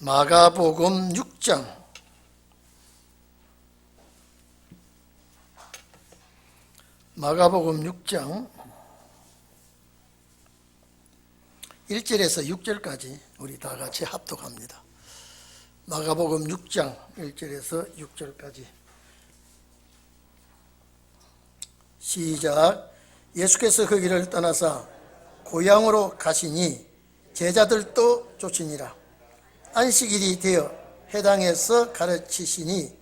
마가복음 6장 마가복음 6장 1절에서 6절까지 우리 다 같이 합독합니다. 마가복음 6장 1절에서 6절까지 시작. 예수께서 그 길을 떠나사 고향으로 가시니 제자들도 쫓으니라. 안식일이 되어 회당에서 가르치시니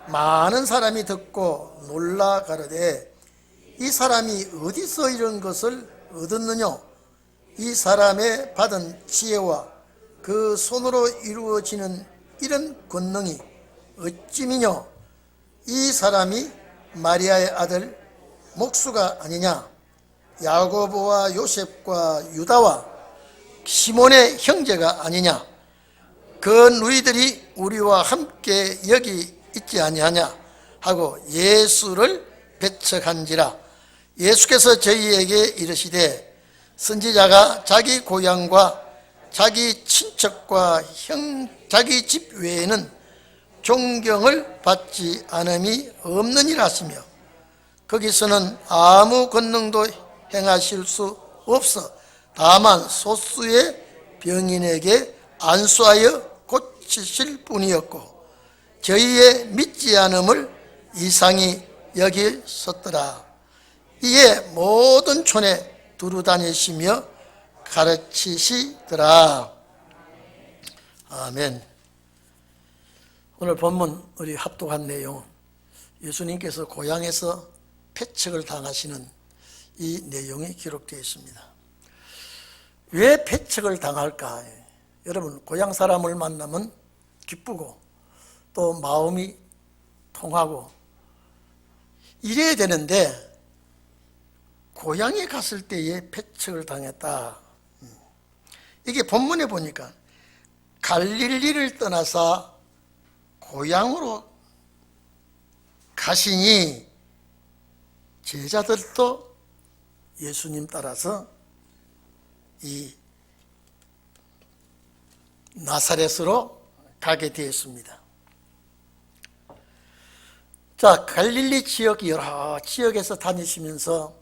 많은 사람이 듣고 놀라 가로되 이 사람이 어디서 이런 것을 얻었느냐? 이 사람의 받은 지혜와 그 손으로 이루어지는 이런 권능이 어찌미뇨? 이 사람이 마리아의 아들 목수가 아니냐? 야고보와 요셉과 유다와 시몬의 형제가 아니냐? 그 누이들이 우리와 함께 여기 있지 아니하냐 하고 예수를 배척한지라. 예수께서 저희에게 이르시되 선지자가 자기 고향과 자기 친척과 자기 집 외에는 존경을 받지 않음이 없느니라 하시며, 거기서는 아무 권능도 행하실 수 없어 다만 소수의 병인에게 안수하여 고치실 뿐이었고 저희의 믿지 않음을 이상히 여기셨더라. 이에 모든 촌에 두루 다니시며 가르치시더라. 아멘. 오늘 본문 우리 합독한 내용, 예수님께서 고향에서 패척을 당하시는 이 내용이 기록되어 있습니다. 왜 패척을 당할까? 여러분, 고향 사람을 만나면 기쁘고 또 마음이 통하고 이래야 되는데 고향에 갔을 때에 패척을 당했다. 이게 본문에 보니까 갈릴리를 떠나서 고향으로 가시니 제자들도 예수님 따라서 이 나사렛으로 가게 되었습니다. 자, 갈릴리 지역 여러 지역에서 다니시면서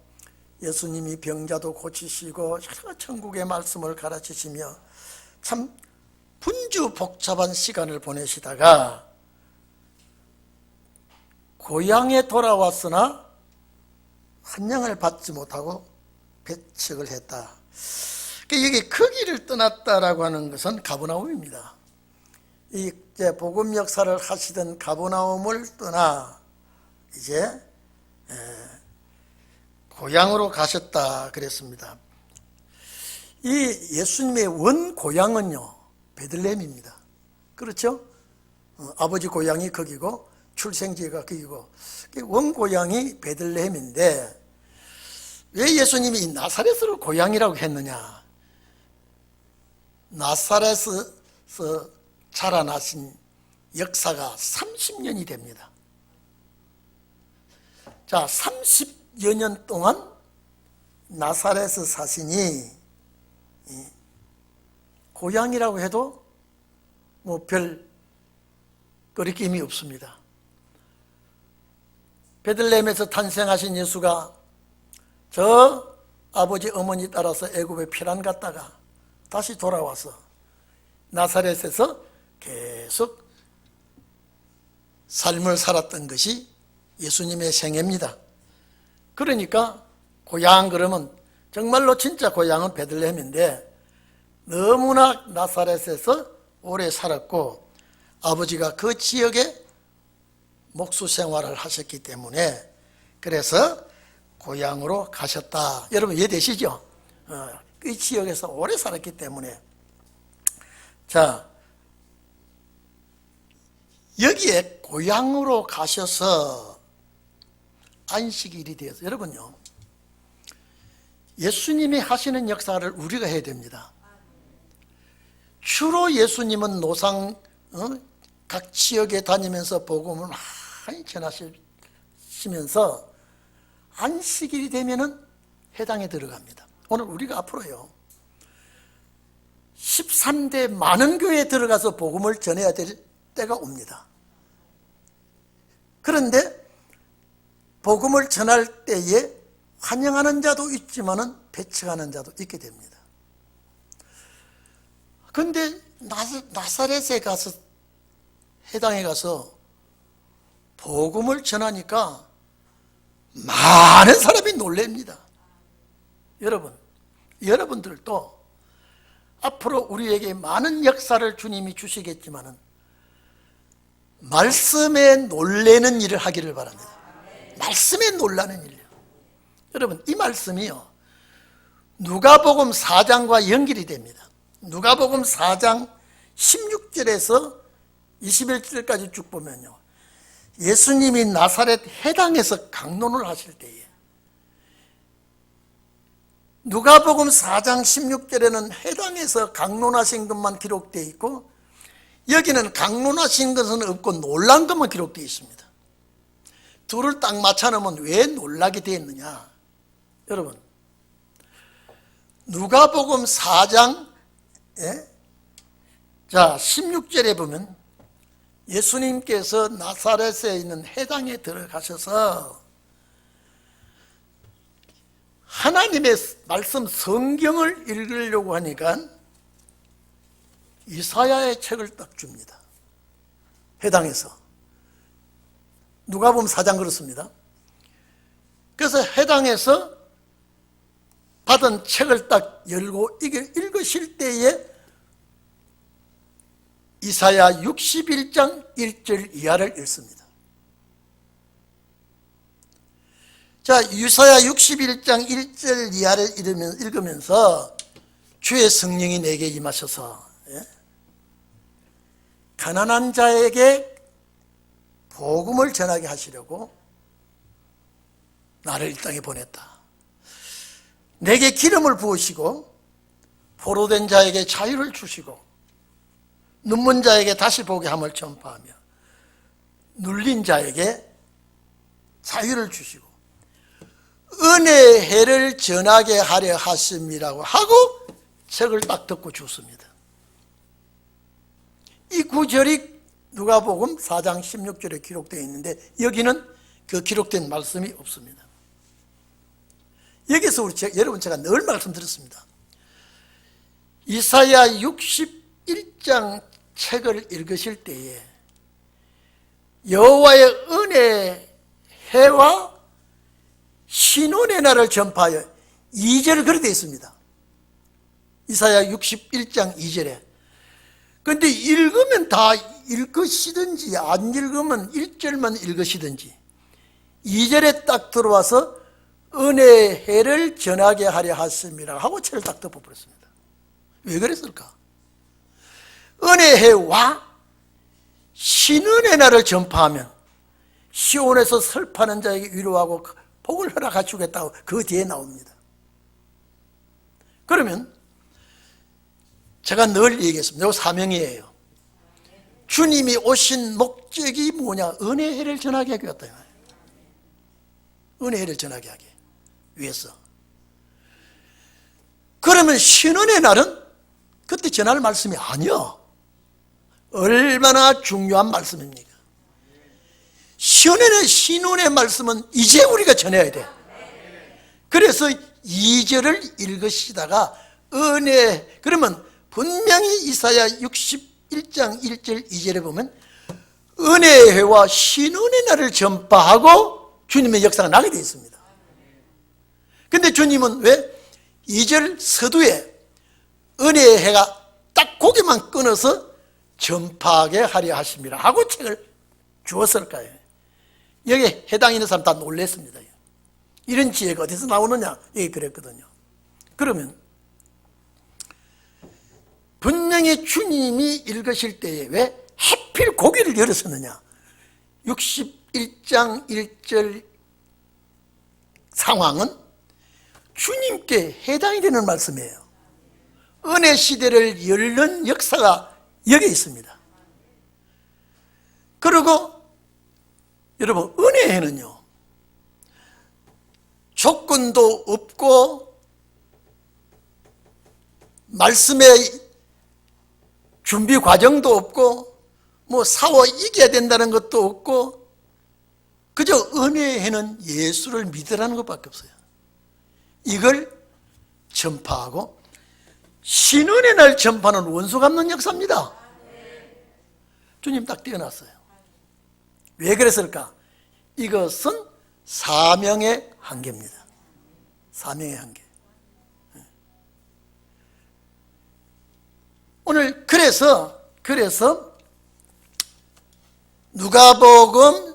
예수님이 병자도 고치시고 천국의 말씀을 가르치시며 참 분주복잡한 시간을 보내시다가 고향에 돌아왔으나 환영을 받지 못하고 배척을 했다. 여기 그 길을 떠났다라고 하는 것은 가버나움입니다. 이제 복음 역사를 하시던 가버나움을 떠나 이제 고향으로 가셨다 그랬습니다. 이 예수님의 원 고향은요 베들레헴입니다. 그렇죠? 아버지 고향이 거기고 출생지가 거기고 원 고향이 베들레헴인데 왜 예수님이 이 나사렛을 고향이라고 했느냐? 나사렛에서 자라나신 역사가 30년이 됩니다. 자, 30여 년 동안 나사렛에 사시니 고향이라고 해도 뭐 별 거리낌이 없습니다. 베들레헴에서 탄생하신 예수가 저 아버지 어머니 따라서 애굽에 피난 갔다가 다시 돌아와서 나사렛에서 계속 삶을 살았던 것이 예수님의 생애입니다. 그러니까 고향 그러면 정말로 진짜 고향은 베들레헴인데 너무나 나사렛에서 오래 살았고 아버지가 그 지역에 목수 생활을 하셨기 때문에 그래서 고향으로 가셨다. 여러분 이해되시죠? 그 지역에서 오래 살았기 때문에. 자, 여기에 고향으로 가셔서 안식일이 되어서 여러분요, 예수님이 하시는 역사를 우리가 해야 됩니다. 주로 예수님은 노상 각 지역에 다니면서 복음을 많이 전하시면서 안식일이 되면은 회당에 들어갑니다. 오늘 우리가 앞으로요 13대 많은 교회에 들어가서 복음을 전해야 될 때가 옵니다. 그런데 복음을 전할 때에 환영하는 자도 있지만은 배척하는 자도 있게 됩니다. 그런데 나사렛에 가서, 해당에 가서 복음을 전하니까 많은 사람이 놀랍니다. 여러분들도 앞으로 우리에게 많은 역사를 주님이 주시겠지만은 말씀에 놀라는 일을 하기를 바랍니다. 말씀에 놀라는 일이요. 여러분, 이 말씀이요, 누가복음 4장과 연결이 됩니다. 누가복음 4장 16절에서 21절까지 쭉 보면요, 예수님이 나사렛 해당에서 강론을 하실 때에 누가복음 4장 16절에는 해당에서 강론하신 것만 기록되어 있고, 여기는 강론하신 것은 없고 놀란 것만 기록되어 있습니다. 둘을 딱 맞춰놓으면 왜 놀라게 되어 있느냐? 여러분, 누가복음 4장 16절에 보면 예수님께서 나사렛에 있는 해당에 들어가셔서 하나님의 말씀 성경을 읽으려고 하니까 이사야의 책을 딱 줍니다. 해당에서. 누가복음 4장 그렇습니다. 그래서 해당에서 받은 책을 딱 열고 읽으실 때에 이사야 61장 1절 이하를 읽습니다. 자, 이사야 61장 1절 이하를 읽으면서 주의 성령이 내게 임하셔서 가난한 자에게 복음을 전하게 하시려고 나를 이 땅에 보냈다. 내게 기름을 부으시고 포로된 자에게 자유를 주시고 눈먼 자에게 다시 보게 함을 전파하며 눌린 자에게 자유를 주시고 은혜의 해를 전하게 하려 하심이라고 하고 책을 딱 덮고 주습니다. 이 구절이 누가복음 4장 16절에 기록되어 있는데 여기는 그 기록된 말씀이 없습니다. 여기서 여러분 제가 늘 말씀드렸습니다. 이사야 61장 책을 읽으실 때에 여호와의 은혜 해와 신원의 날을 전파하여 2절을 그렇게 되어 있습니다. 이사야 61장 2절에. 그런데 읽으면 다 읽으시든지 안 읽으면 1절만 읽으시든지 2절에 딱 들어와서 은혜의 해를 전하게 하려 하심이라 하고 책을 딱 덮어버렸습니다. 왜 그랬을까? 은혜의 해와 신은의 날을 전파하면 시온에서 슬퍼하는 자에게 위로하고 복을 허락하 주겠다고 그 뒤에 나옵니다. 그러면 제가 늘 얘기했습니다. 이거 사명이에요. 주님이 오신 목적이 뭐냐? 은혜의 해를 전하게 하기 위해서. 은혜의 해를 전하게 하기 위해서. 그러면 신은의 날은 그때 전할 말씀이 아니요. 얼마나 중요한 말씀입니까? 신은의 말씀은 이제 우리가 전해야 돼. 그래서 2절을 읽으시다가 은혜, 그러면 분명히 이사야 61장 1절 2절에 보면 은혜의 해와 신은의 날을 전파하고 주님의 역사가 나게 되어 있습니다. 근데 주님은 왜 2절 서두에 은혜의 해가 딱 고개만 끊어서 전파하게 하려 하심이라 하고 책을 주었을까요? 여기에 해당 있는 사람 다 놀랐습니다. 이런 지혜가 어디서 나오느냐? 여기 그랬거든요. 그러면 분명히 주님이 읽으실 때에 왜 하필 고개를 열었었느냐? 61장 1절 상황은 주님께 해당이 되는 말씀이에요. 은혜 시대를 열는 역사가 여기에 있습니다. 그리고 여러분, 은혜에는요 조건도 없고 말씀에 준비 과정도 없고 뭐 싸워 이겨야 된다는 것도 없고 그저 은혜에는 예수를 믿으라는 것밖에 없어요. 이걸 전파하고 신은의 날 전파는 원수 갚는 역사입니다. 주님 딱 띄어놨어요. 왜 그랬을까? 이것은 사명의 한계입니다. 사명의 한계. 오늘 그래서 누가복음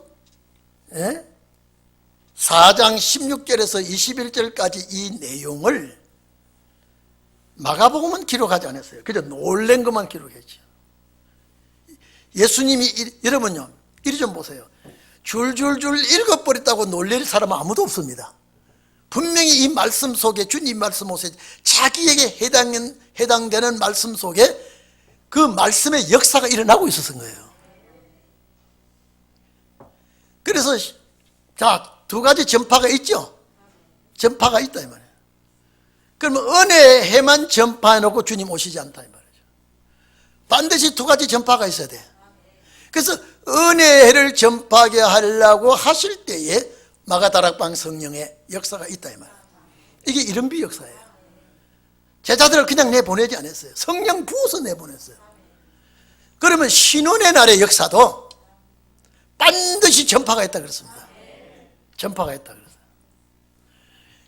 4장 16절에서 21절까지 이 내용을 마가복음은 기록하지 않았어요. 그저 놀란 것만 기록했죠. 예수님이 여러분요, 이리 좀 보세요. 줄줄줄 읽어버렸다고 놀릴 사람은 아무도 없습니다. 분명히 이 말씀 속에, 주님 말씀 속에 자기에게 해당되는 말씀 속에 그 말씀의 역사가 일어나고 있었던 거예요. 그래서 자, 두 가지 전파가 있죠. 전파가 있다 이 말이에요. 그러면 은혜에만 전파해놓고 주님 오시지 않다 이 말이죠. 반드시 두 가지 전파가 있어야 돼. 그래서 은혜를 전파하게 하려고 하실 때에 마가다락방 성령의 역사가 있다 이 말이에요. 이게 이른비 역사예요. 제자들을 그냥 내보내지 않았어요. 성령 부어서 내보냈어요. 그러면 신혼의 날의 역사도 반드시 전파가 있다 그랬습니다. 전파가 있다 그랬어요.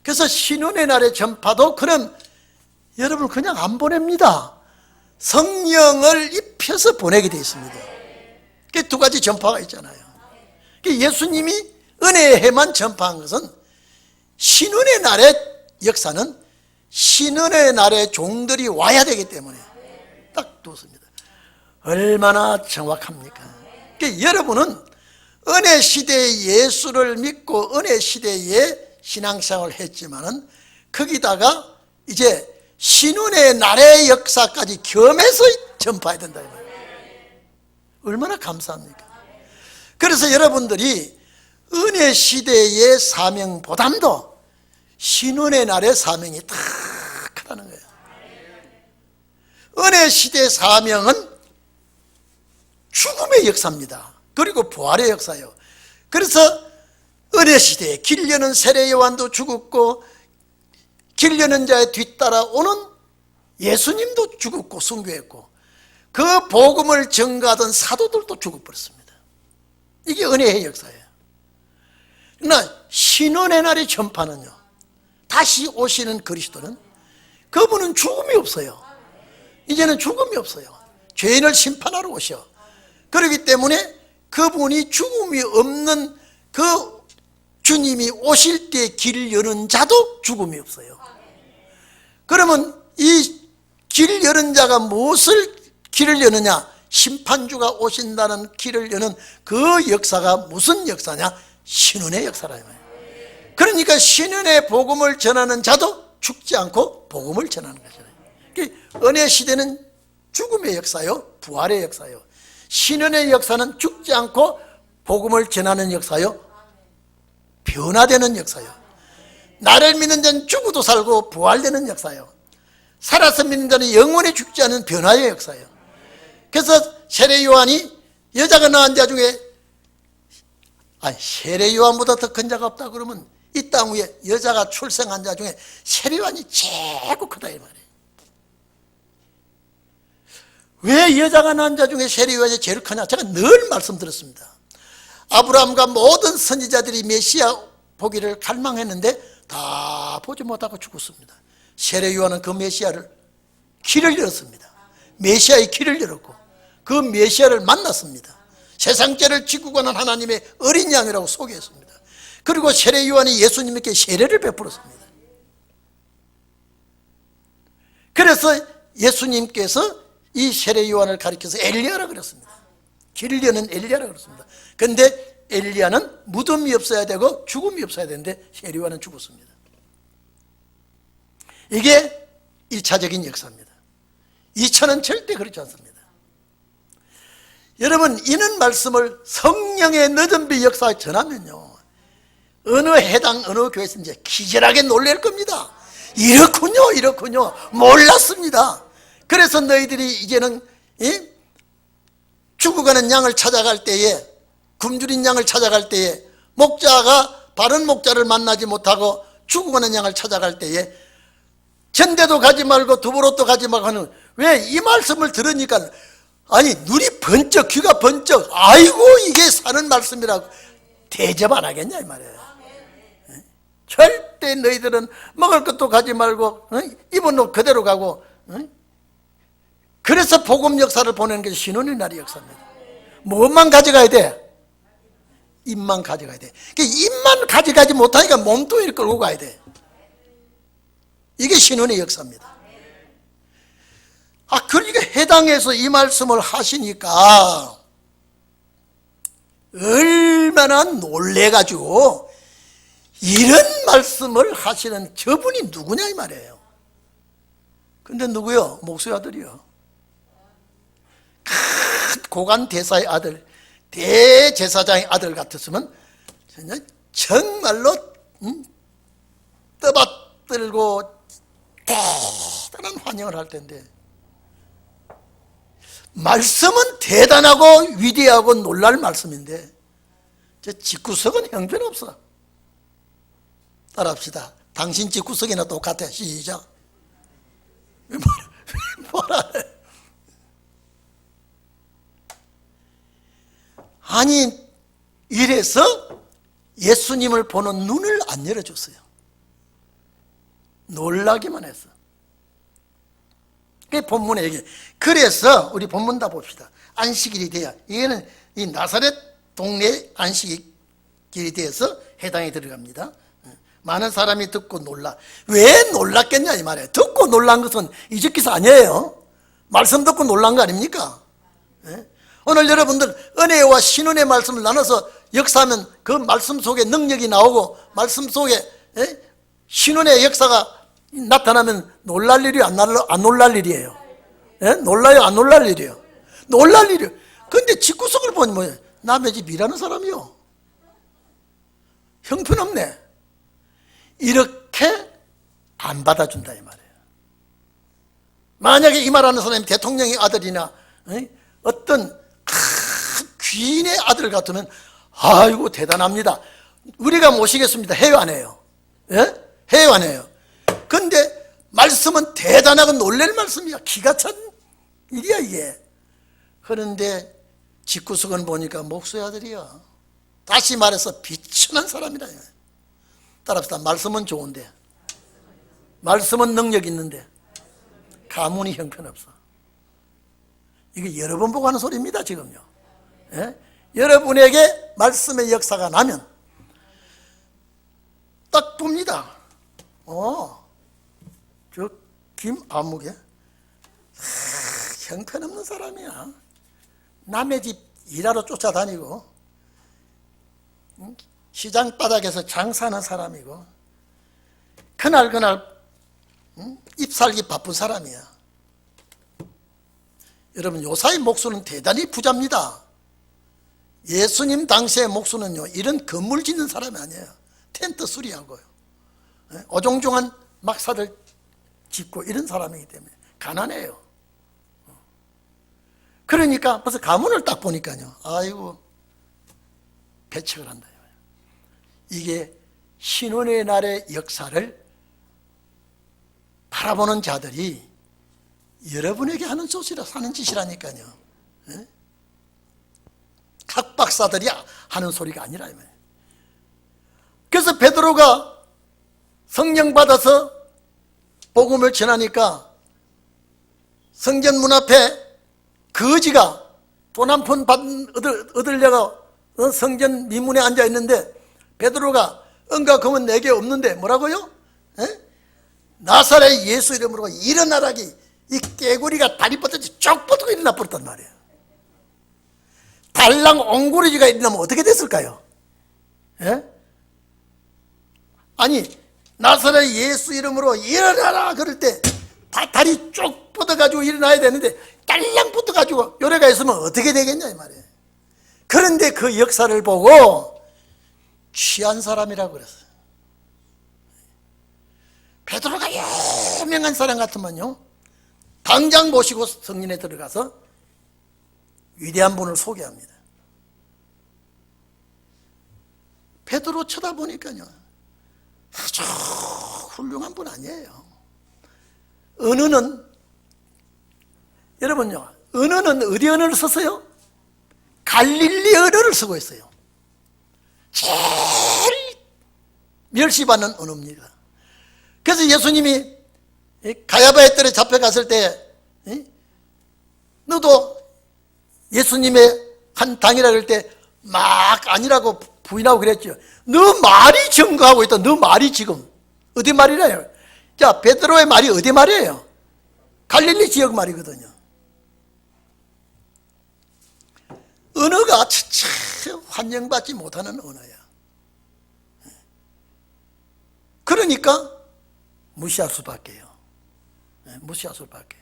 그래서 신혼의 날의 전파도 그럼 여러분 그냥 안 보냅니다. 성령을 입혀서 보내게 되어 있습니다. 그 두 가지 전파가 있잖아요. 예수님이 은혜의 해만 전파한 것은 신은의 날의 역사는 신은의 날의 종들이 와야 되기 때문에 딱 두었습니다. 얼마나 정확합니까? 그러니까 여러분은 은혜 시대에 예수를 믿고 은혜 시대에 신앙생활을 했지만은 거기다가 이제 신은의 날의 역사까지 겸해서 전파해야 된다 이 말이에요. 얼마나 감사합니까? 그래서 여러분들이 은혜 시대의 사명보담도 신은의 날의 사명이 다 크다는 거예요. 은혜 시대의 사명은 죽음의 역사입니다. 그리고 부활의 역사예요. 그래서 은혜 시대에 길 여는 세례 요한도 죽었고 길 여는 자에 뒤따라오는 예수님도 죽었고 순교했고 그 복음을 전가하던 사도들도 죽어버렸습니다. 이게 은혜의 역사예요. 그러나 신은의 날의 전파는요, 다시 오시는 그리스도는 그분은 죽음이 없어요. 이제는 죽음이 없어요. 죄인을 심판하러 오셔. 그렇기 때문에 그분이 죽음이 없는 그 주님이 오실 때 길 여는 자도 죽음이 없어요. 그러면 이 길 여는 자가 무엇을 길을 여느냐? 심판주가 오신다는 길을 여는 그 역사가 무슨 역사냐? 신은의 역사라 이 말이에요. 그러니까 신은의 복음을 전하는 자도 죽지 않고 복음을 전하는 거잖아요. 은혜 시대는 죽음의 역사요, 부활의 역사요. 신은의 역사는 죽지 않고 복음을 전하는 역사요, 변화되는 역사요. 나를 믿는 자는 죽어도 살고 부활되는 역사요. 살아서 믿는 자는 영원히 죽지 않은 변화의 역사요. 그래서 세례 요한이 여자가 낳은 자 중에 세례 요한보다 더 큰 자가 없다 그러면 이 땅 위에 여자가 출생한 자 중에 세례 요한이 제일 크다 이 말이에요. 왜 여자가 낳은 자 중에 세례 요한이 제일 크냐? 제가 늘 말씀드렸습니다. 아브라함과 모든 선지자들이 메시아 보기를 갈망했는데 다 보지 못하고 죽었습니다. 세례 요한은 그 메시아를 길을 열었습니다. 메시아의 길을 열었고 그 메시아를 만났습니다. 세상 죄를 지고 가는 하나님의 어린 양이라고 소개했습니다. 그리고 세례 요한이 예수님께 세례를 베풀었습니다. 그래서 예수님께서 이 세례 요한을 가리켜서 엘리야라 그랬습니다. 길을 여는 엘리야라 그랬습니다. 그런데 엘리야는 무덤이 없어야 되고 죽음이 없어야 되는데 세례 요한은 죽었습니다. 이게 1차적인 역사입니다. 2차는 절대 그렇지 않습니다. 여러분, 이는 말씀을 성령의 늦은 비 역사에 전하면요, 어느 해당 어느 교회에서 이제 기절하게 놀랄 겁니다. 이렇군요 몰랐습니다. 그래서 너희들이 이제는 죽어가는 양을 찾아갈 때에, 굶주린 양을 찾아갈 때에, 목자가 바른 목자를 만나지 못하고 죽어가는 양을 찾아갈 때에 전대도 가지 말고 두보로도 가지 말고 하는, 왜? 이 말씀을 들으니까 아니 눈이 번쩍, 귀가 번쩍, 아이고 이게 사는 말씀이라고 대접 안 하겠냐 이 말이에요. 절대 너희들은 먹을 것도 가지 말고 입은 옷 그대로 가고, 그래서 복음 역사를 보내는 게 신혼의 날의 역사입니다. 무엇만 가져가야 돼? 입만 가져가야 돼. 입만 가져가지 못하니까 몸뚱이를 끌고 가야 돼. 이게 신혼의 역사입니다. 그러니까 해당해서 이 말씀을 하시니까 얼마나 놀래가지고 이런 말씀을 하시는 저분이 누구냐 이 말이에요. 근데 누구요? 목수의 아들이요. 큰 고관 대사의 아들, 대제사장의 아들 같았으면 정말로 떠받들고 대단한 환영을 할 텐데, 말씀은 대단하고 위대하고 놀랄 말씀인데 저 집구석은 형편없어. 따라합시다. 당신 집구석이나 똑같아. 시작. 뭐라 해. 아니 이래서 예수님을 보는 눈을 안 열어줬어요. 놀라기만 했어. 그게 본문의 얘기. 그래서 우리 본문 다 봅시다. 안식일이 돼야, 이거는 이 나사렛 동네 안식일이 돼서 해당이 들어갑니다. 많은 사람이 듣고 놀라. 왜 놀랐겠냐 이 말이에요. 듣고 놀란 것은 이적기사 아니에요. 말씀 듣고 놀란 거 아닙니까? 오늘 여러분들 은혜와 신혼의 말씀을 나눠서 역사하면 그 말씀 속에 능력이 나오고 말씀 속에 신혼의 역사가 나타나면 놀랄 일이 안 놀랄 일이에요. 놀라요 안 놀랄 일이에요? 놀랄 일이에요. 그런데 집구석을 보니 뭐예요? 남의 집 일하는 사람이요. 형편없네. 이렇게 안 받아준다 이 말이에요. 만약에 이 말하는 사람이 대통령의 아들이나 어떤 귀인의 아들 같으면 아이고 대단합니다. 우리가 모시겠습니다. 해요 안 해요? 해요 안 해요? 근데 말씀은 대단하고 놀랄 말씀이야. 기가 찬 일이야 이게. 그런데 집구석은 보니까 목수의 아들이야. 다시 말해서 비천한 사람이다. 따라합시다. 말씀은 좋은데, 말씀은 능력 있는데 가문이 형편없어. 이게 여러 번 보고 하는 소리입니다 지금요. 여러분에게 말씀의 역사가 나면 딱 봅니다. 저 김아무개 형편없는 사람이야. 남의 집 일하러 쫓아다니고 시장 바닥에서 장사하는 사람이고 그날 입살기 바쁜 사람이야. 여러분 요사이 목수는 대단히 부자입니다. 예수님 당시의 목수는요 이런 건물 짓는 사람이 아니에요. 텐트 수리하고요, 어종종한 막사들 짓고 이런 사람이기 때문에 가난해요. 그러니까 벌써 가문을 딱 보니까요, 아이고 배척을 한다. 이게 신혼의 날의 역사를 바라보는 자들이 여러분에게 하는 사는 짓이라니까요. 각 박사들이 하는 소리가 아니라. 그래서 베드로가 성령 받아서 복음을 전하니까 성전 문 앞에 거지가 돈 한 푼 얻으려고 성전 미문에 앉아 있는데 베드로가 은과 금은 내게 없는데 뭐라고요? 나사렛 예수 이름으로 일어나라기, 이 깨구리가 다리 뻗어지 쭉 뻗고 일어나 버렸단 말이에요. 달랑 옹구리지가 일어나면 어떻게 됐을까요? 아니 나사렛 예수 이름으로 일어나라 그럴 때 다리 쭉 뻗어가지고 일어나야 되는데 딸랑 뻗어가지고 요래가 있으면 어떻게 되겠냐 이 말이에요. 그런데 그 역사를 보고 취한 사람이라고 그랬어요. 베드로가 유명한 사람 같으면요 당장 모시고 성전에 들어가서 위대한 분을 소개합니다. 베드로 쳐다보니까요, 아주 훌륭한 분 아니에요. 언어는, 여러분요, 언어는 어디 언어를 썼어요? 갈릴리 언어를 쓰고 있어요. 제일 멸시받는 언어입니다. 그래서 예수님이 가야바의 뜰에 잡혀갔을 때 너도 예수님의 한 당이라 그럴 때 막 아니라고 부인하고 그랬죠. 너 말이 증거하고 있다. 너 말이 지금 어디 말이래요? 자, 베드로의 말이 어디 말이에요? 갈릴리 지역 말이거든요. 언어가 참 환영받지 못하는 언어야. 그러니까 무시할 수밖에요. 무시할 수밖에.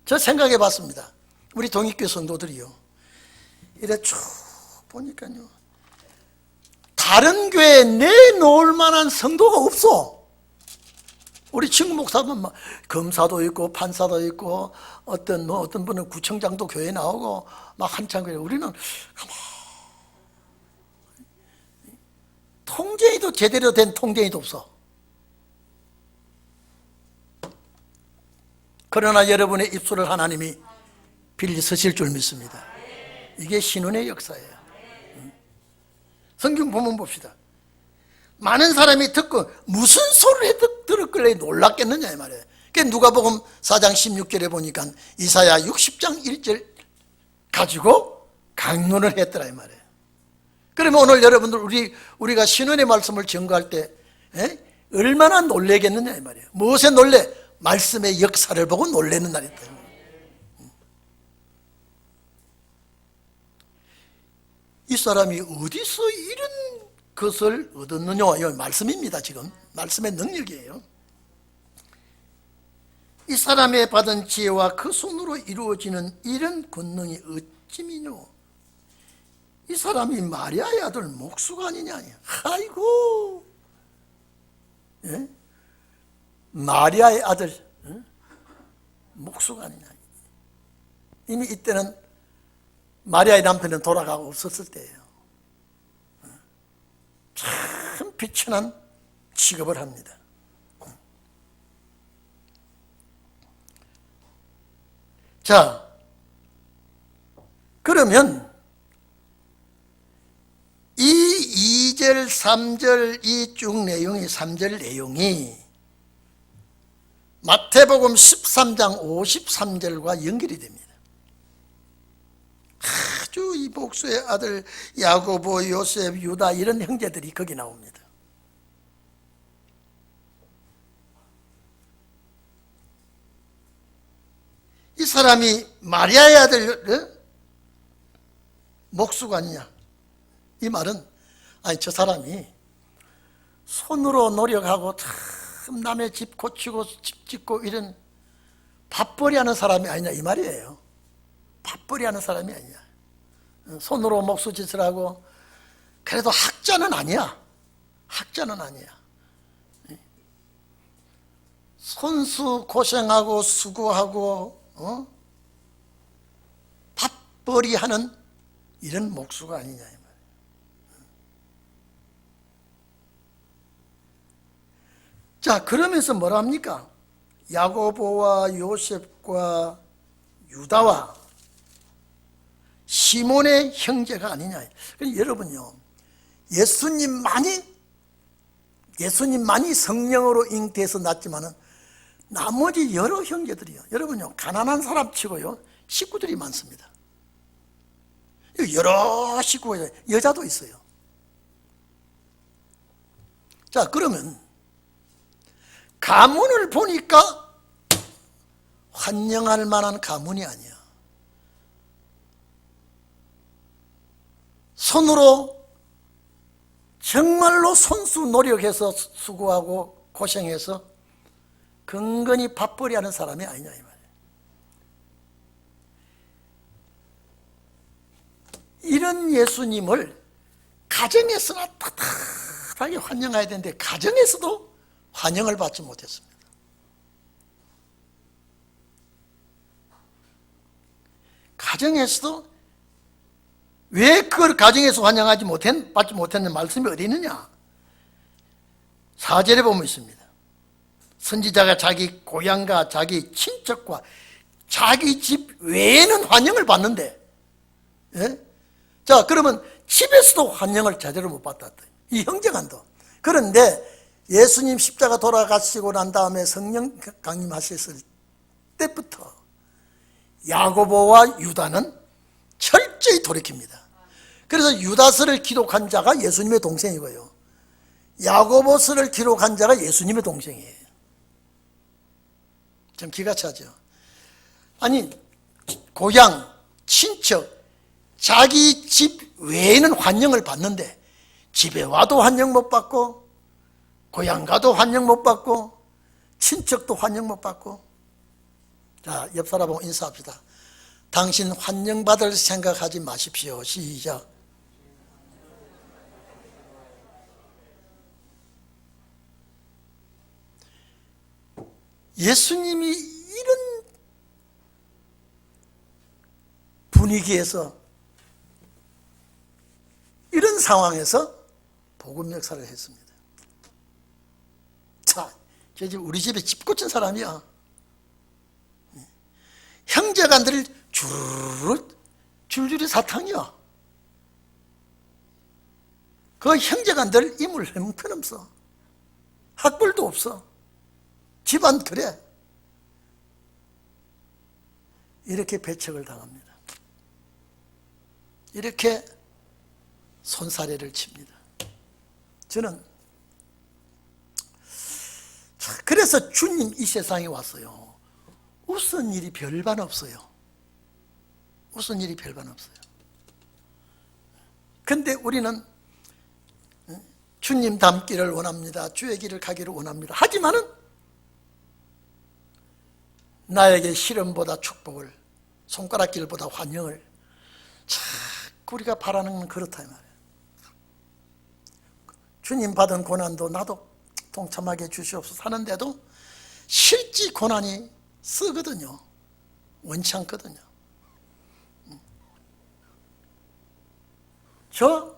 저 생각해 봤습니다. 우리 동익교 성도들이요, 이래 쭉 보니까요, 다른 교회에 내놓을 만한 성도가 없어. 우리 친구 목사는 막 검사도 있고 판사도 있고 어떤 분은 구청장도 교회에 나오고 막 한참 그래. 우리는 통제도 제대로 된 통제도 없어. 그러나 여러분의 입술을 하나님이 빌리 쓰실 줄 믿습니다. 이게 신혼의 역사예요. 성경 보면 봅시다. 많은 사람이 듣고 무슨 소리를 들었길래 놀랐겠느냐 이 말이에요. 그러니까 누가복음 4장 16절에 보니까 이사야 60장 1절 가지고 강론을 했더라 이 말이에요. 그러면 오늘 여러분들 우리가 신혼의 말씀을 증거할 때 얼마나 놀래겠느냐 이 말이에요. 무엇에 놀래? 말씀의 역사를 보고 놀라는 날이다. 이 사람이 어디서 이런 것을 얻었느냐? 이 말씀입니다. 지금 말씀의 능력이에요. 이 사람의 받은 지혜와 그 손으로 이루어지는 이런 권능이 어찌미뇨? 이 사람이 마리아의 아들 목수가 아니냐? 아이고, 예? 마리아의 아들 목수가 아니냐? 이미 이때는 마리아의 남편은 돌아가고 없었을 때예요. 참 비천한 취급을 합니다. 자, 그러면 이 2절, 3절 이 쭉 내용이 3절 내용이 마태복음 13장 53절과 연결이 됩니다. 아주 이 복수의 아들 야고보, 요셉, 유다 이런 형제들이 거기 나옵니다. 이 사람이 마리아의 아들 목수가 아니냐? 이 말은 아니 저 사람이 손으로 노력하고 참 남의 집 고치고 집 짓고 이런 밥벌이 하는 사람이 아니냐 이 말이에요. 밥벌이 하는 사람이 아니야. 손으로 목수짓을 하고 그래도 학자는 아니야. 학자는 아니야. 손수 고생하고 수고하고 밥벌이 하는 이런 목수가 아니냐 이 말이야. 자, 그러면서 뭐라 합니까? 야고보와 요셉과 유다와 시몬의 형제가 아니냐. 여러분요, 예수님만이 성령으로 잉태해서 낳지만은 나머지 여러 형제들이요, 여러분요, 가난한 사람 치고요 식구들이 많습니다. 여러 식구가 여자도 있어요. 자, 그러면 가문을 보니까 환영할 만한 가문이 아니야. 손으로 정말로 손수 노력해서 수고하고 고생해서 근근히 밥벌이 하는 사람이 아니냐 이 말이에요. 이런 예수님을 가정에서나 따뜻하게 환영해야 되는데 가정에서도 환영을 받지 못했습니다. 가정에서도 왜 그걸 가정에서 받지 못했는 말씀이 어디 있느냐? 4절에 보면 있습니다. 선지자가 자기 고향과 자기 친척과 자기 집 외에는 환영을 받는데, 예? 자, 그러면 집에서도 환영을 제대로 못 받았다. 이 형제간도. 그런데 예수님 십자가 돌아가시고 난 다음에 성령 강림하셨을 때부터 야고보와 유다는 철저히 돌이킵니다. 그래서 유다서를 기록한 자가 예수님의 동생이고요, 야고보서를 기록한 자가 예수님의 동생이에요. 좀 기가 차죠. 아니, 고향, 친척, 자기 집 외에는 환영을 받는데 집에 와도 환영 못 받고, 고향 가도 환영 못 받고, 친척도 환영 못 받고. 자, 옆 사람하고 인사합시다. 당신 환영받을 생각하지 마십시오. 시작. 예수님이 이런 분위기에서, 이런 상황에서 복음 역사를 했습니다. 자, 우리 집에 집 고친 사람이야. 형제간들 줄줄이 사탕이야. 그 형제간들 인물 형편없어. 학벌도 없어. 집안 그래. 이렇게 배척을 당합니다. 이렇게 손사래를 칩니다. 저는 그래서 주님 이 세상에 왔어요. 웃은 일이 별반 없어요. 웃은 일이 별반 없어요. 근데 우리는 주님 닮기를 원합니다. 주의 길을 가기를 원합니다. 하지만은 나에게 시련보다 축복을, 손가락질보다 환영을 자꾸 우리가 바라는 건 그렇다 이 말이에요. 주님 받은 고난도 나도 동참하게 주시옵소서 하는데도 실제 고난이 쓰거든요. 원치 않거든요. 저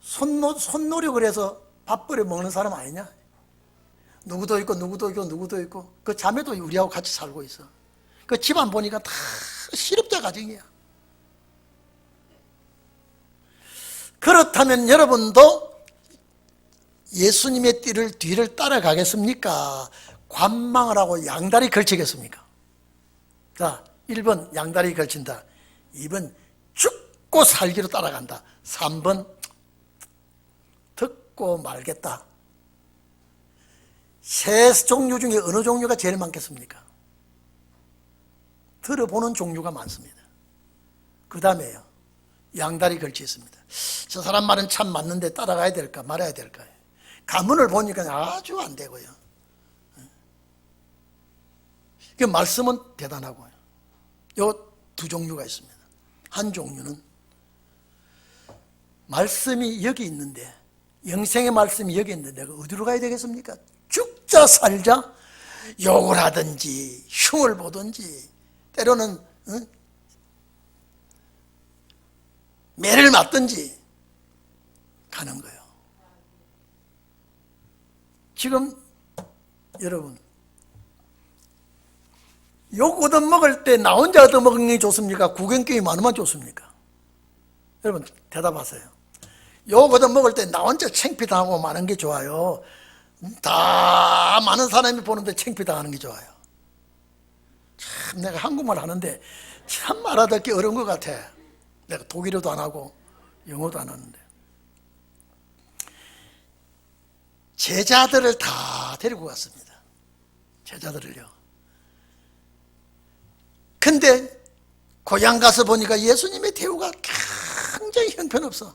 손노력을 해서 밥벌이 먹는 사람 아니냐? 누구도 있고 그 자매도 우리하고 같이 살고 있어. 그 집안 보니까 다 실업자 가정이야. 그렇다면 여러분도 예수님의 뒤를 따라가겠습니까? 관망을 하고 양다리 걸치겠습니까? 자, 1번 양다리 걸친다. 2번 죽고 살기로 따라간다. 3번 듣고 말겠다. 세 종류 중에 어느 종류가 제일 많겠습니까? 들어보는 종류가 많습니다. 그 다음에요, 양다리 걸치 있습니다. 저 사람 말은 참 맞는데 따라가야 될까 말아야 될까. 가문을 보니까 아주 안 되고요. 그 말씀은 대단하고요. 요 두 종류가 있습니다. 한 종류는 말씀이 여기 있는데, 영생의 말씀이 여기 있는데 내가 어디로 가야 되겠습니까? 죽자 살자 욕을 하든지 흉을 보든지 때로는 매를 맞든지 가는 거예요. 지금 여러분, 욕 얻어먹을 때 나 혼자 얻어먹는 게 좋습니까? 구경꾼이 많으면 좋습니까? 여러분 대답하세요. 욕 얻어먹을 때 나 혼자 창피당하고 많은 게 좋아요? 다 많은 사람이 보는데 창피당하는 게 좋아요? 참, 내가 한국말 하는데 참 알아듣기 어려운 것 같아. 내가 독일어도 안 하고 영어도 안 하는데. 제자들을 다 데리고 갔습니다. 제자들을요. 근데 고향 가서 보니까 예수님의 대우가 굉장히 형편없어.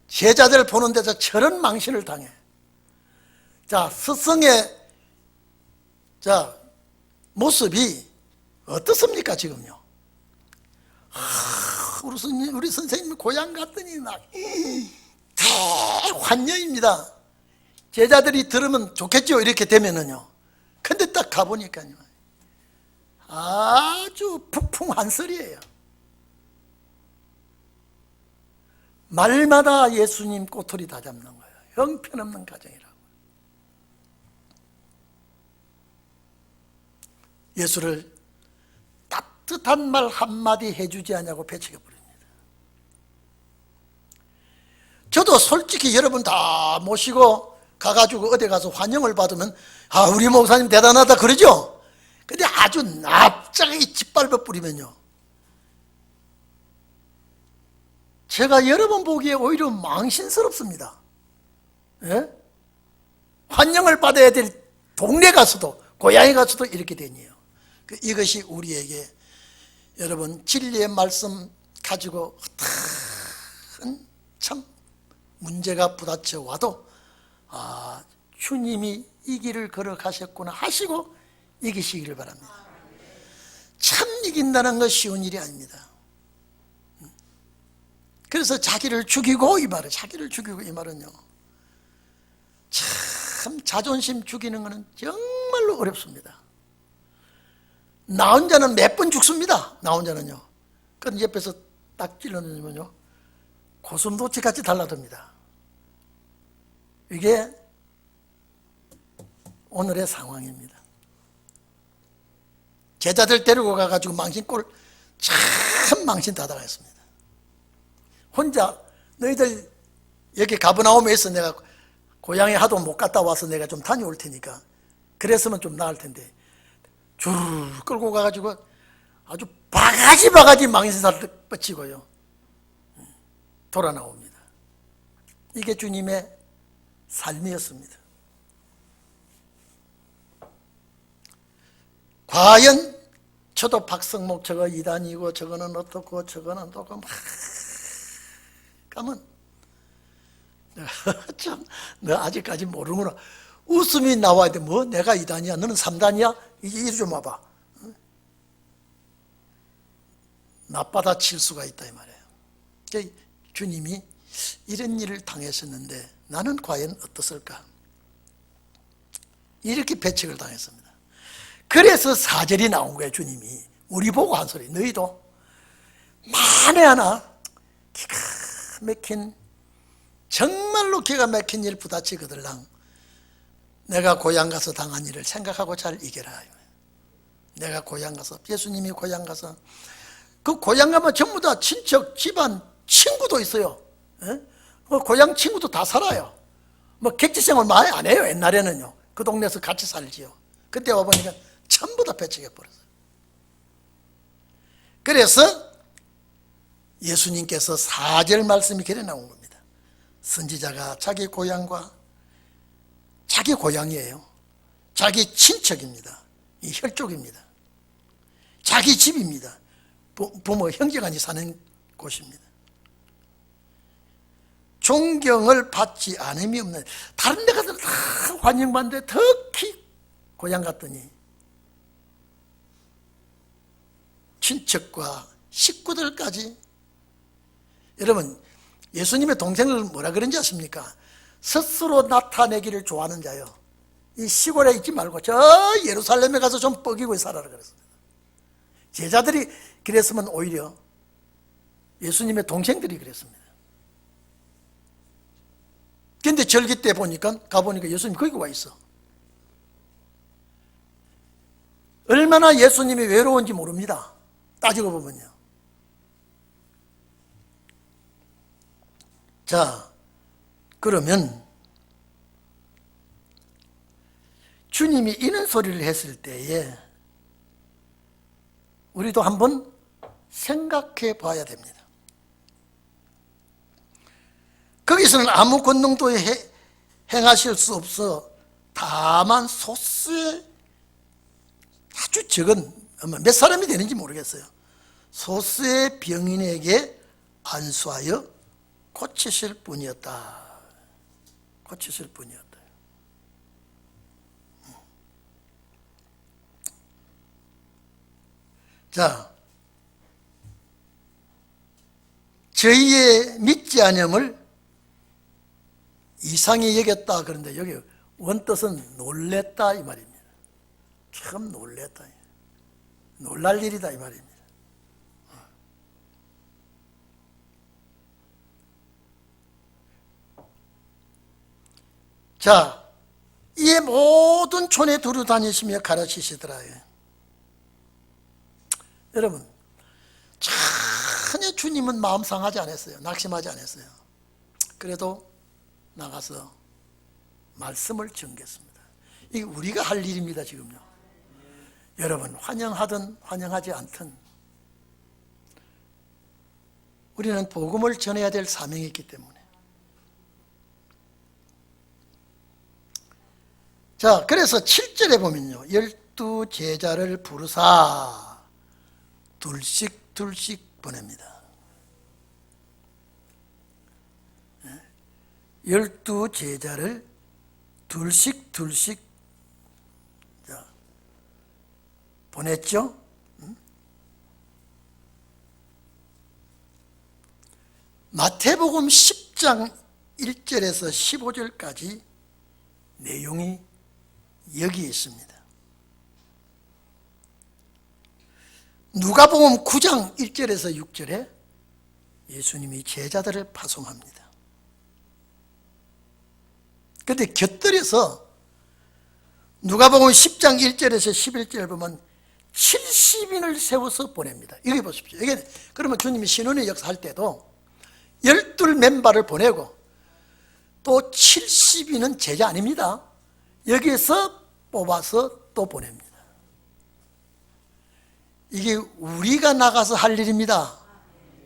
제자들을 보는 데서 저런 망신을 당해. 자, 스승의 모습이 어떻습니까 지금요? 우리 선생님이 고향 갔더니 막 대환영입니다. 제자들이 들으면 좋겠죠, 이렇게 되면은요. 근데 딱 가보니까요, 아주 북풍한설이에요. 말마다 예수님 꼬투리 다 잡는 거예요. 형편없는 가정이라고. 예수를 따뜻한 말 한마디 해주지 않냐고 배척해버립니다. 저도 솔직히 여러분 다 모시고 가가지고 어디 가서 환영을 받으면 아 우리 목사님 대단하다 그러죠. 근데 아주 납작하게 짓밟아 뿌리면요, 제가 여러분 보기에 오히려 망신스럽습니다. 예? 환영을 받아야 될 동네 가서도 고향에 가서도 이렇게 되니요. 이것이 우리에게 여러분 진리의 말씀 가지고 참 문제가 부딪혀 와도 아 주님이 이 길을 걸어가셨구나 하시고 이기시기를 바랍니다. 참 이긴다는 건 쉬운 일이 아닙니다. 그래서 자기를 죽이고 이 말은 자기를 죽이고 이 말은요 참 자존심 죽이는 것은 정말로 어렵습니다. 나 혼자는 몇 번 죽습니다. 나 혼자는요. 그럼 옆에서 딱 찔러주면요 고슴도치같이 달라듭니다. 이게 오늘의 상황입니다. 제자들 데리고 가가지고 망신골 참 망신 다 당했습니다. 혼자 너희들 여기 가버나움에 있어 내가 고향에 하도 못 갔다 와서 내가 좀 다녀올 테니까 그랬으면 좀 나을 텐데 주르르 끌고 가가지고 아주 바가지 망신살을 뻗치고요 돌아 나옵니다. 이게 주님의 삶이었습니다. 과연 저도 박성목 저거 이단이고 저거는 어떻고 저거는 어떻고 막 가면 참 너 아직까지 모르는구나. 웃음이 나와야 돼. 뭐 내가 2단이야 너는 3단이야 이리 좀 와봐. 나빠다 칠 수가 있다 이 말이에요. 주님이 이런 일을 당하셨는데 나는 과연 어떻을까. 이렇게 배척을 당했습니다. 그래서 4절이 나온 거예요. 주님이 우리 보고 한 소리. 너희도 만에 하나 기가 막힌 정말로 기가 막힌 일 부딪히거들랑 내가 고향 가서 당한 일을 생각하고 잘 이겨라. 내가 고향 가서 예수님이 고향 가서 그 고향 가면 전부 다 친척 집안 친구도 있어요. 고향 친구도 다 살아요. 뭐 객지생활 많이 안 해요. 옛날에는요 그 동네에서 같이 살지요. 그때 와보니까 전부 다 배척해버렸어요. 그래서 예수님께서 4절 말씀이 그래 나온 겁니다. 선지자가 자기 고향과 자기 고향이에요. 자기 친척입니다. 이 혈족입니다. 자기 집입니다. 부모 형제간이 사는 곳입니다. 존경을 받지 않음이 없는 다른 데 가서 다 환영받는데 특히 고향 갔더니 친척과 식구들까지. 여러분 예수님의 동생을 뭐라 그런지 아십니까? 스스로 나타내기를 좋아하는 자요 이 시골에 있지 말고 저 예루살렘에 가서 좀 뻐기고 살아라 그랬습니다. 제자들이 그랬으면 오히려 예수님의 동생들이 그랬습니다. 그런데 절기 때 보니까 가보니까 예수님 거기 와 있어. 얼마나 예수님이 외로운지 모릅니다. 따지고 보면요. 자, 그러면 주님이 이런 소리를 했을 때에 우리도 한번 생각해 봐야 됩니다. 거기서는 아무 권능도 행하실 수 없어 다만 소수의 아주 적은 몇 사람이 되는지 모르겠어요. 소수의 병인에게 안수하여 고치실 뿐이었다. 고치실 뿐이었다. 자, 저희의 믿지 않음을 이상히 여겼다. 그런데 여기 원뜻은 놀랬다 이 말입니다. 참 놀랬다. 놀랄 일이다 이 말입니다. 자, 이에 모든 촌에 두루 다니시며 가르치시더라. 여러분, 전혀 주님은 마음 상하지 않았어요. 낙심하지 않았어요. 그래도 나가서 말씀을 전겠습니다. 이게 우리가 할 일입니다. 지금요. 여러분, 환영하든 환영하지 않든 우리는 복음을 전해야 될 사명이 있기 때문에. 자, 그래서 7절에 보면요, 12 제자를 부르사 둘씩 둘씩 보냅니다. 12 제자를 둘씩 둘씩 보냈죠. 마태복음 10장 1절에서 15절까지 내용이 여기 있습니다. 누가복음 9장 1절에서 6절에 예수님이 제자들을 파송합니다. 그런데 곁들여서 누가복음 10장 1절에서 11절 보면 70인을 세워서 보냅니다. 여기 보십시오. 여기 그러면 주님이 신혼의 역사할 때도 12 멤버를 보내고 또 70인은 제자 아닙니다. 여기에서 뽑아서 또 보냅니다. 이게 우리가 나가서 할 일입니다.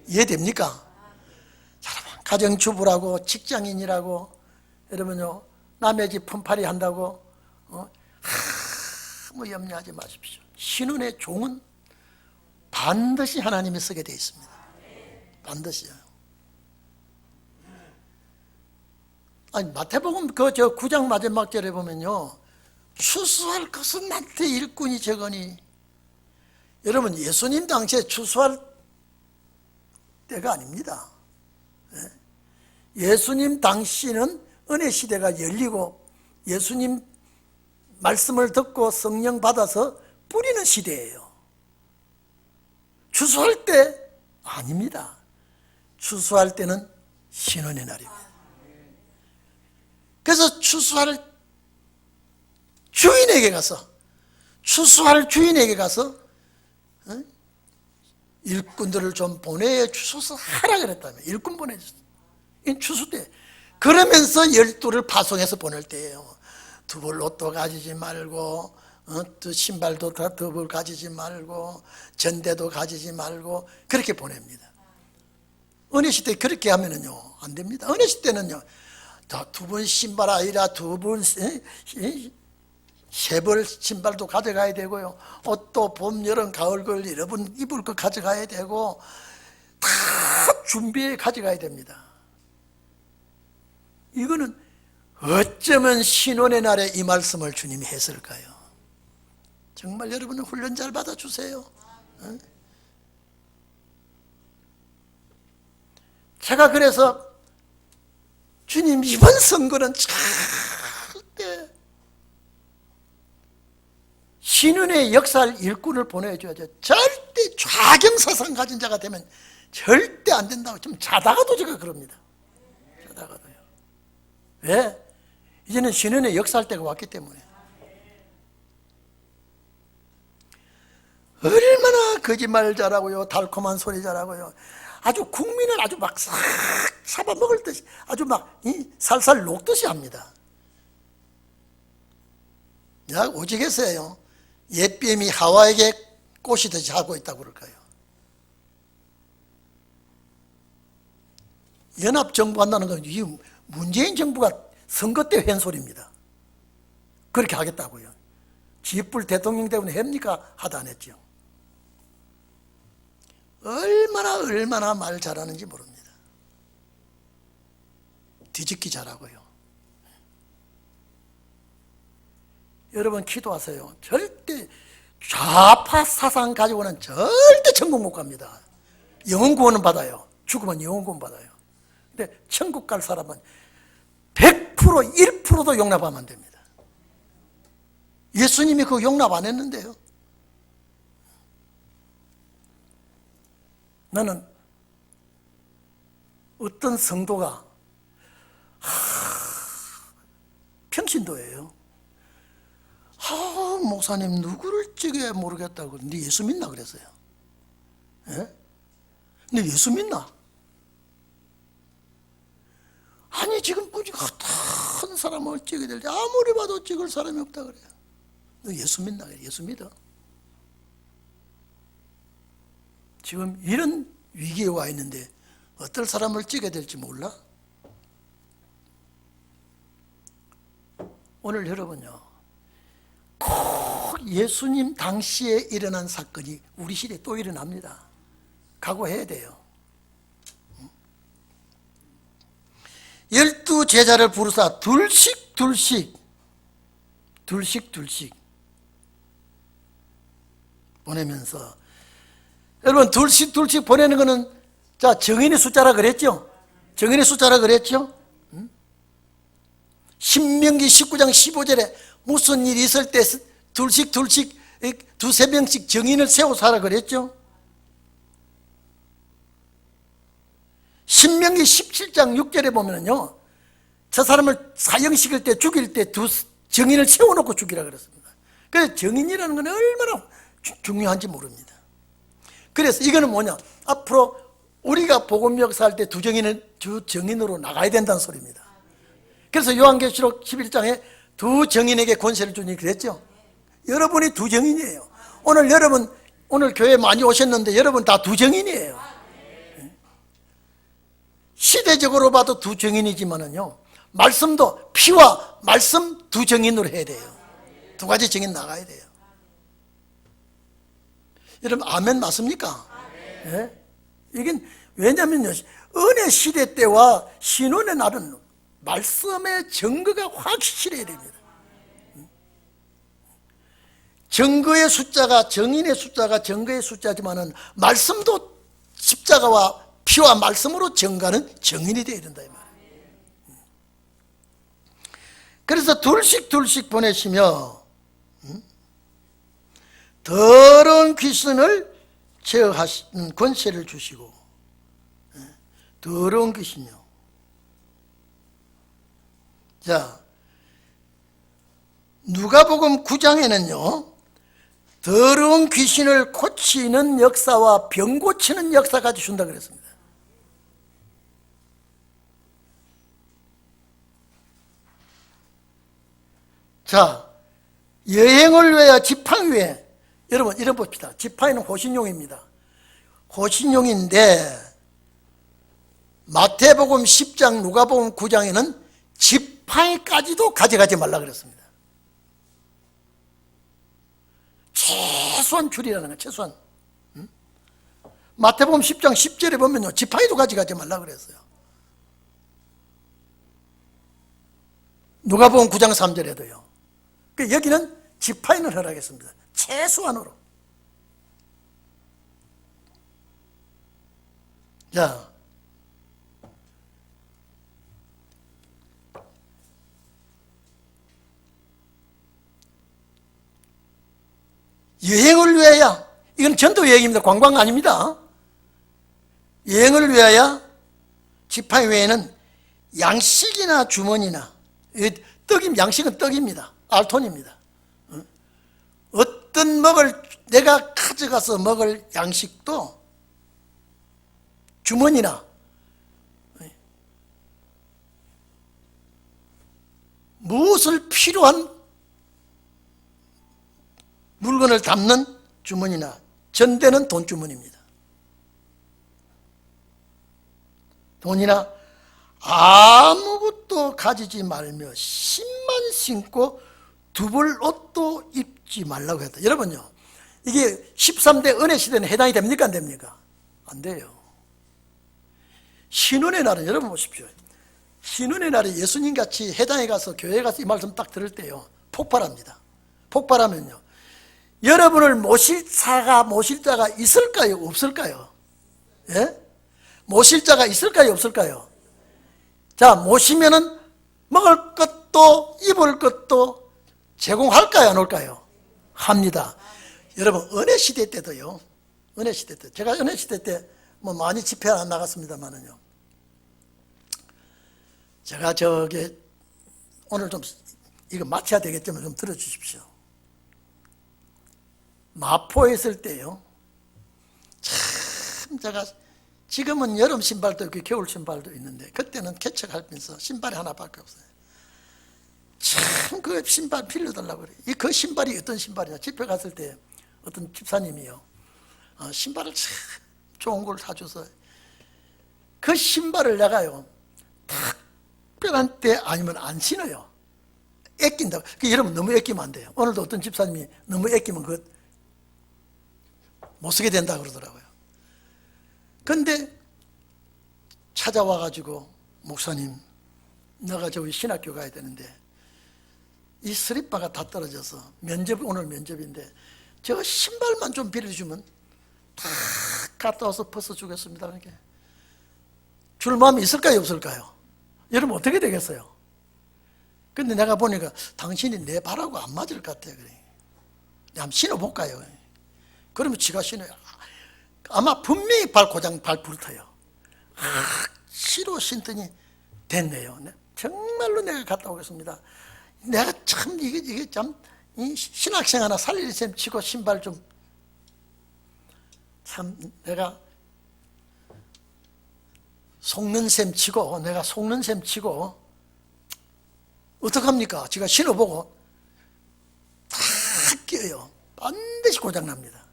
이해됩니까? 여러분, 가정주부라고 직장인이라고 여러분요, 남의 집 품팔이 한다고 뭐 염려하지 마십시오. 신혼의 종은 반드시 하나님이 쓰게 되어 있습니다. 반드시요. 아니, 마태복음 그 9장 마지막 절에 보면요, 추수할 것은 많되 일꾼이 적으니. 여러분, 예수님 당시에 추수할 때가 아닙니다. 예수님 당시는 은혜 시대가 열리고 예수님 말씀을 듣고 성령 받아서 뿌리는 시대예요. 추수할 때 아닙니다. 추수할 때는 신혼의 날입니다. 그래서 추수할 주인에게 가서 일꾼들을 좀 보내주소서 하라 그랬다며. 일꾼 보내주소서. 이 추수 때. 그러면서 12를 파송해서 보낼 때예요. 두벌 옷도 가지지 말고, 또 신발도 다 두벌 가지지 말고, 전대도 가지지 말고, 그렇게 보냅니다. 은혜 시대 그렇게 하면은요, 안 됩니다. 은혜 시대는요, 두 번 신발 아니라 세 벌 신발도 가져가야 되고요. 옷도 봄, 여름, 가을, 겨울 여러분 입을 거 가져가야 되고, 다 준비해 가져가야 됩니다. 이거는 어쩌면 신혼의 날에 이 말씀을 주님이 했을까요? 정말 여러분 훈련 잘 받아주세요. 제가 그래서 주님 이번 선거는 절대 신혼의 역사를 일꾼을 보내줘야죠. 절대 좌경사상 가진 자가 되면 절대 안 된다고. 좀 자다가도 제가 그럽니다. 자다가도요. 왜? 이제는 신혼의 역사할 때가 왔기 때문에. 얼마나 거짓말 잘하고요, 달콤한 소리 잘하고요, 아주 국민을 아주 막 싹 잡아먹을 듯이 아주 막 살살 녹듯이 합니다. 야, 오직했어요. 옛뱀이 하와에게 꼬시듯이 하고 있다고 그럴까요? 연합정부 한다는 건 이 문재인 정부가 선거 때 한 소리입니다. 그렇게 하겠다고요. 지불 대통령 때문에 합니까? 하다 안 했죠. 얼마나 말 잘하는지 모릅니다. 뒤집기 잘하고요. 여러분 기도하세요. 절대 좌파 사상 가지고는 절대 천국 못 갑니다. 영혼 구원은 받아요. 죽으면 영혼 구원 받아요. 근데 천국 갈 사람은 100% 1%도 용납하면 안 됩니다. 예수님이 그 용납 안 했는데요. 나는 어떤 성도가 평신도예요. 목사님 누구를 찍어야 모르겠다고. 네 예수 믿나 그랬어요. 예? 네 예수 믿나? 아니 지금 우리가 큰 사람을 찍어야 될 때 아무리 봐도 찍을 사람이 없다 그래요. 너 예수 믿나? 예수 믿어? 지금 이런 위기에 와 있는데 어떨 사람을 찍어야 될지 몰라? 오늘 여러분요, 꼭 예수님 당시에 일어난 사건이 우리 시대에 또 일어납니다. 각오해야 돼요. 12 제자를 부르사 둘씩 보내면서, 여러분 둘씩 보내는 거는 자 정인의 숫자라 그랬죠? 정인의 숫자라 그랬죠? 신명기 19장 15절에 무슨 일이 있을 때 둘씩 두세 명씩 정인을 세워서 하라 그랬죠? 신명기 17장 6절에 보면요, 저 사람을 사형시킬 때 죽일 때 두 정인을 세워놓고 죽이라 그랬습니다. 그래서 정인이라는 건 얼마나 중요한지 모릅니다. 그래서 이거는 뭐냐, 앞으로 우리가 복음 역사할 때 두 정인으로 나가야 된다는 소리입니다. 그래서 요한계시록 11장에 두 정인에게 권세를 주니 그랬죠. 여러분이 두 정인이에요. 오늘 교회 많이 오셨는데 여러분 다 두 정인이에요. 시대적으로 봐도 두 정인이지만은요, 말씀도 피와 말씀 두 정인으로 해야 돼요. 두 가지 정인 나가야 돼요. 여러분 아멘 맞습니까? 예? 이건 왜냐면요, 은혜 시대 때와 신혼의 날은 말씀의 증거가 확실해야 됩니다. 증거의 숫자가, 정인의 숫자가 증거의 숫자지만은 말씀도 십자가와 피와 말씀으로 증가는 정인이 되어야 된다 이 말이에요. 그래서 둘씩 보내시며 더러운 귀신을 제어하시는 권세를 주시고, 더러운 귀신이요. 자, 누가복음 9장에는요 더러운 귀신을 고치는 역사와 병 고치는 역사까지 준다 그랬습니다. 자, 여행을 위하여 지팡이 위에, 여러분 이런 봅시다. 지팡이는 호신용입니다. 호신용인데 마태복음 10장 누가복음 9장에는 지팡이까지도 가져가지 말라 그랬습니다. 최소한 줄이라는 거예요. 최소한. 마태복음 10장 10절에 보면요, 지팡이도 가져가지 말라 그랬어요. 누가복음 9장 3절에도요. 여기는 지팡이는 허락했습니다. 최소한으로. 자, 여행을 위하여, 이건 전도 여행입니다. 관광 아닙니다. 여행을 위하여 지팡이 외에는 양식이나 주머니나, 양식은 떡입니다. 알톤입니다. 어떤 내가 가져가서 먹을 양식도 주머니나 무엇을 필요한 물건을 담는 주머니나, 전대는 돈주머니입니다. 돈이나 아무것도 가지지 말며 신만 신고 두벌 옷도 입지 말라고 했다. 여러분요, 이게 13대 은혜 시대는 해당이 됩니까 안 됩니까? 안 돼요. 신혼의 날은, 여러분 보십시오, 신혼의 날에 예수님같이 해당에 가서 교회에 가서 이 말씀 딱 들을 때요 폭발합니다. 폭발하면요, 여러분을 모실 자가 있을까요? 없을까요? 예? 모실 자가 있을까요? 없을까요? 자, 모시면은 먹을 것도 입을 것도 제공할까요? 안 할까요? 합니다. 여러분, 은혜 시대 때도요, 은혜 시대 때, 제가 은혜 시대 때 뭐 많이 집회 안 나갔습니다만은요. 제가 오늘 좀 이거 마쳐야 되겠지만 좀 들어주십시오. 마포에 있을 때요, 참 제가 지금은 여름 신발도 있고 겨울 신발도 있는데 그때는 개척하면서 신발이 하나밖에 없어요. 참 그 신발 빌려달라고 그래요. 그 신발이 어떤 신발이냐, 집회 갔을 때 어떤 집사님이요, 신발을 참 좋은 걸 사줘서 그 신발을 내가요 특별한 때 아니면 안 신어요. 애낀다고. 여러분 너무 애끼면 안 돼요. 오늘도 어떤 집사님이 너무 애끼면 못 쓰게 된다고 그러더라고요. 근데 찾아와가지고, 목사님, 내가 저기 신학교 가야 되는데 이 스리퍼가 다 떨어져서 오늘 면접인데 저 신발만 좀 빌려주면 다 갔다 와서 벗어주겠습니다. 그러니까 줄 마음이 있을까요, 없을까요? 여러분 어떻게 되겠어요? 근데 내가 보니까 당신이 내 발하고 안 맞을 것 같아요. 그래. 한번 신어볼까요? 그러면 지가 신어요. 아마 분명히 발 부르터요. 시로 신더니 됐네요. 정말로 내가 갔다 오겠습니다. 내가 참 이게 참 신학생 하나 살릴 셈 치고 신발 좀 참 내가 속는 셈 치고 어떡합니까? 제가 신어보고 다 끼어요. 반드시 고장납니다.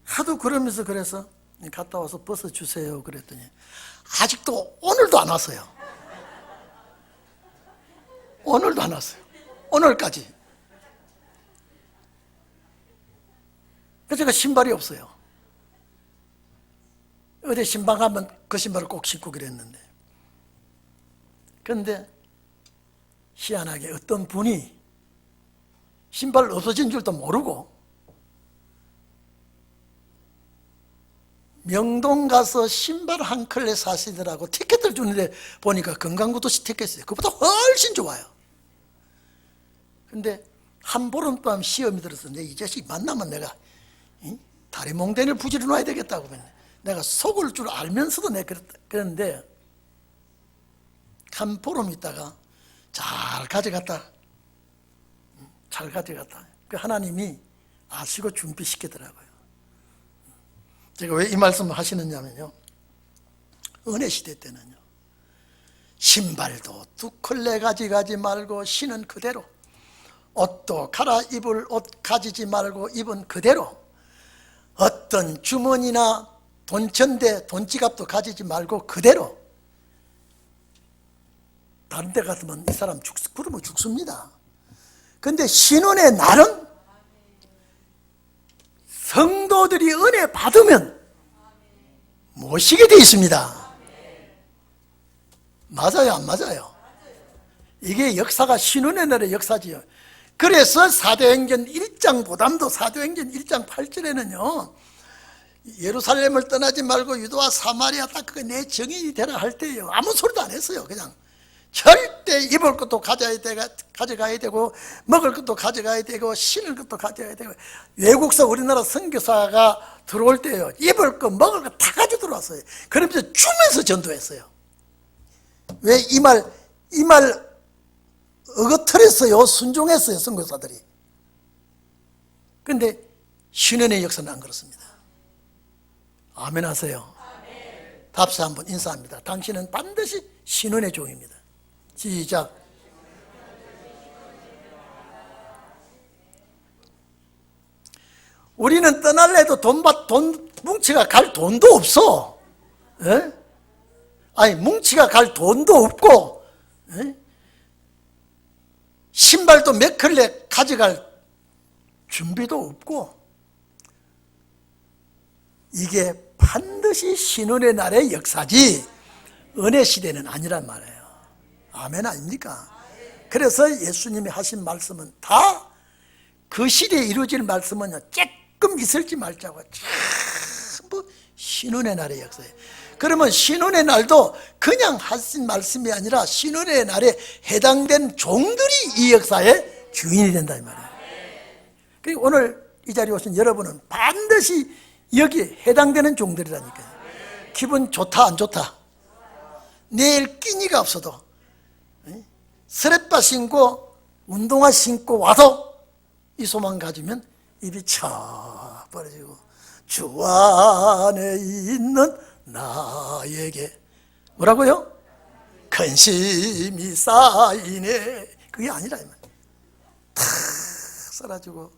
하도 그러면서 그래서 갔다 와서 벗어주세요 그랬더니 아직도 오늘도 안 왔어요. 오늘도 안 왔어요. 오늘까지. 그래서 제가 신발이 없어요. 어디 신방 가면 그 신발을 꼭 신고 그랬는데, 그런데 희한하게 어떤 분이 신발 없어진 줄도 모르고 명동 가서 신발 한 켤레 사시더라고. 티켓을 주는데 보니까 건강구도시 티켓이에요. 그보다 훨씬 좋아요. 근데 한 보름밤 시험이 들어서 내 이 자식 만나면 내가 다리 몽댕이를 부지러 놔야 되겠다고. 내가 속을 줄 알면서도 내가 그랬는데 한 보름 있다가 잘 가져갔다. 그 하나님이 아시고 준비시키더라고요. 제가 왜 이 말씀을 하시느냐면요, 은혜 시대 때는요, 신발도 두 켤레 가져가지 말고 신은 그대로, 옷도 갈아입을 옷 가지지 말고 입은 그대로, 어떤 주머니나 돈천대 돈지갑도 가지지 말고 그대로. 다른 데 같으면 이 사람 그러면 죽습니다. 근데 신혼의 날은 성도들이 은혜 받으면 모시게 되어 있습니다. 맞아요, 안 맞아요? 이게 역사가 신혼의 날의 역사지요. 그래서 사도행전 1장보담도 사도행전 1장 8절에는요, 예루살렘을 떠나지 말고 유다와 사마리아 딱 그게 내 정인이 되라 할 때예요. 아무 소리도 안 했어요. 그냥 절대 입을 것도 가져가야 되고, 먹을 것도 가져가야 되고, 신을 것도 가져가야 되고. 외국서 우리나라 선교사가 들어올 때요, 입을 것 먹을 것 다 가지고 들어왔어요. 그러면서 주면서 전도했어요. 왜 이 말 어거틀었어요? 순종했어요, 선교사들이. 그런데 신혼의 역사는 안 그렇습니다. 아멘 하세요. 아멘. 답사 한번 인사합니다. 당신은 반드시 신혼의 종입니다. 시작. 우리는 떠날래도 돈 뭉치가 갈 돈도 없어. 에? 아니, 뭉치가 갈 돈도 없고, 에? 신발도 몇 켤레 가져갈 준비도 없고, 이게 반드시 신혼의 날의 역사지 은혜 시대는 아니란 말이에요. 아멘 아닙니까? 그래서 예수님이 하신 말씀은 다 그 시대에 이루어질 말씀은요, 조금 있을지 말자고 전부 신혼의 날의 역사예요. 그러면 신혼의 날도 그냥 하신 말씀이 아니라 신혼의 날에 해당된 종들이 이 역사의 주인이 된다 이 말이에요. 그리고 오늘 이 자리에 오신 여러분은 반드시 여기에 해당되는 종들이라니까요. 기분 좋다 안 좋다? 내일 끼니가 없어도 스레빠 신고 운동화 신고 와서 이 소망 가지면 입이 쳐 벌어지고, 주 안에 있는 나에게 뭐라고요? 근심이 쌓이네. 그게 아니라 이 말이에요. 탁 썰어주고,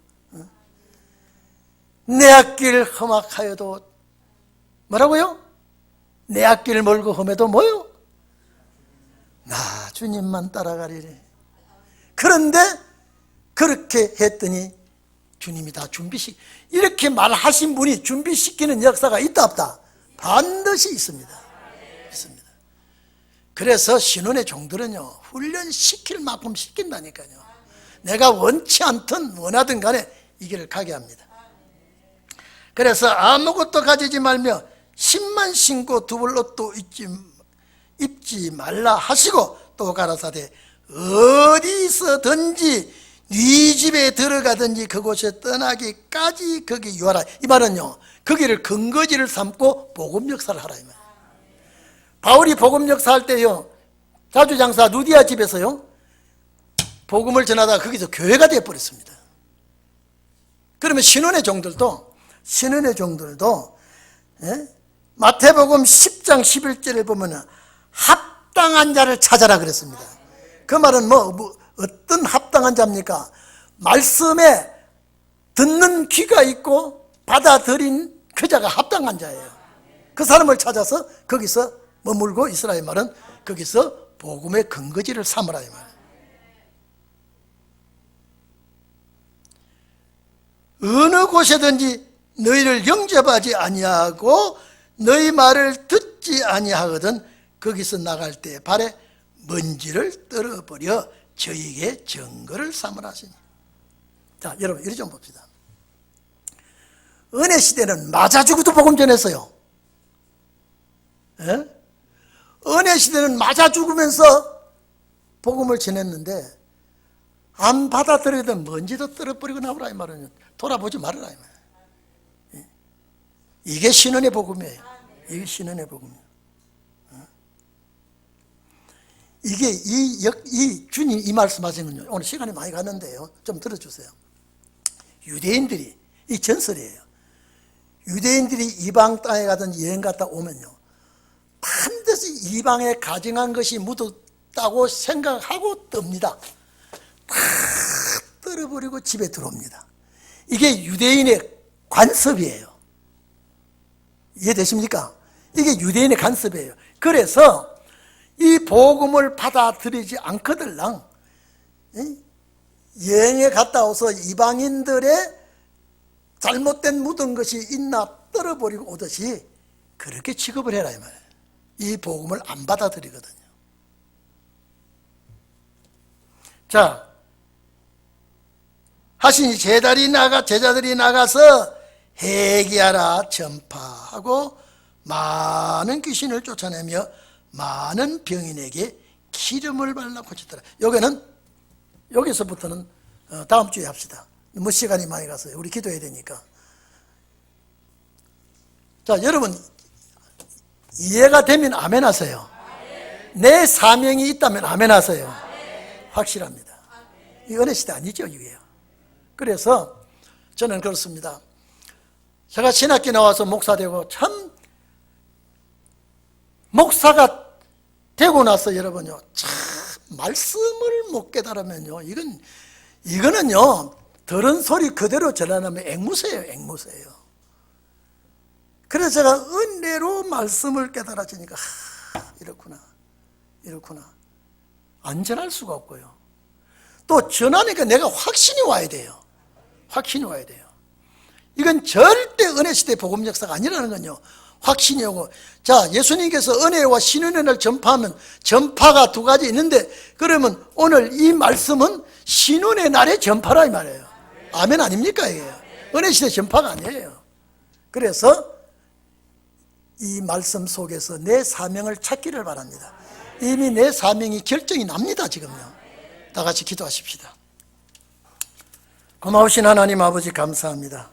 내 앞길 험악하여도 뭐라고요? 내 앞길 멀고 험해도 뭐요? 나 주님만 따라가리래. 그런데 그렇게 했더니 주님이 다 이렇게 말하신 분이 준비시키는 역사가 있다 없다? 반드시 있습니다. 있습니다. 그래서 신혼의 종들은요, 훈련시킬 만큼 시킨다니까요. 내가 원치 않든 원하든 간에 이 길을 가게 합니다. 그래서 아무것도 가지지 말며 신만 신고 두벌 옷도 입지 말라 하시고, 또 가라사대 어디서든지 네 집에 들어가든지 그곳에 떠나기까지 거기 유하라. 이 말은요, 거기를 근거지를 삼고 복음 역사를 하라 이 말. 바울이 복음 역사할 때요, 자주장사 루디아 집에서요 복음을 전하다가 거기서 교회가 되어버렸습니다. 그러면 신혼의 종들도 마태복음 10장 11절을 보면 합당한 자를 찾아라 그랬습니다. 그 말은 어떤 합당한 자입니까? 말씀에 듣는 귀가 있고 받아들인 그 자가 합당한 자예요. 그 사람을 찾아서 거기서 머물고 있으라 이 말은, 거기서 복음의 근거지를 삼으라 이 말. 어느 곳에든지 너희를 영접하지 아니하고 너희 말을 듣지 아니하거든 거기서 나갈 때 발에 먼지를 떨어버려 저에게 증거를 삼으라 하시니. 자, 여러분 이리 좀 봅시다. 은혜 시대는 맞아 죽어도 복음 전했어요. 예? 은혜 시대는 맞아 죽으면서 복음을 전했는데 안 받아들이던 먼지도 떨어버리고 나오라 이 말은, 돌아보지 말아라 이 말. 이게 신원의 복음이에요. 이게 신원의 복음이에요. 이게 이 주님 이 말씀하시는군요. 오늘 시간이 많이 갔는데요, 좀 들어주세요. 유대인들이, 이 전설이에요. 유대인들이 이방 땅에 가든 여행 갔다 오면요, 반드시 이방에 가증한 것이 묻었다고 생각하고 뜹니다. 다 떨어버리고 집에 들어옵니다. 이게 유대인의 관습이에요. 이해되십니까? 이게 유대인의 관습이에요. 그래서 이 복음을 받아들이지 않거들랑 여행에 갔다 와서 이방인들의 잘못된 묻은 것이 있나 떨어버리고 오듯이 그렇게 취급을 해라 이 말이에요. 이 복음을 안 받아들이거든요. 자, 하시니 제자들이 나가서 회개하라 전파하고 많은 귀신을 쫓아내며 많은 병인에게 기름을 발라 고쳤더라. 여기서부터는 다음 주에 합시다. 뭐 시간이 많이 갔어요. 우리 기도해야 되니까. 자, 여러분 이해가 되면 아멘 하세요. 내 사명이 있다면 아멘 하세요. 확실합니다. 이 은혜 시대 아니죠, 이게요. 그래서 저는 그렇습니다. 제가 신학교 나와서 목사 되고, 참 목사가 되고 나서 여러분요, 참 말씀을 못 깨달으면요, 이거는요 들은 소리 그대로 전하면 앵무새예요, 앵무새예요. 그래서 제가 은혜로 말씀을 깨달아지니까 이렇구나 안 전할 수가 없고요. 또 전하니까 내가 확신이 와야 돼요. 확신이 와야 돼요. 이건 절대 은혜 시대 복음 역사가 아니라는 건요, 확신이 오고. 자, 예수님께서 은혜와 신은혜를 전파하면 전파가 두 가지 있는데, 그러면 오늘 이 말씀은 신은혜 날의 전파라 이 말이에요. 아멘 아닙니까 이게? 은혜 시대 전파가 아니에요. 그래서 이 말씀 속에서 내 사명을 찾기를 바랍니다. 이미 내 사명이 결정이 납니다. 지금요. 다 같이 기도하십시다. 고마우신 하나님 아버지 감사합니다.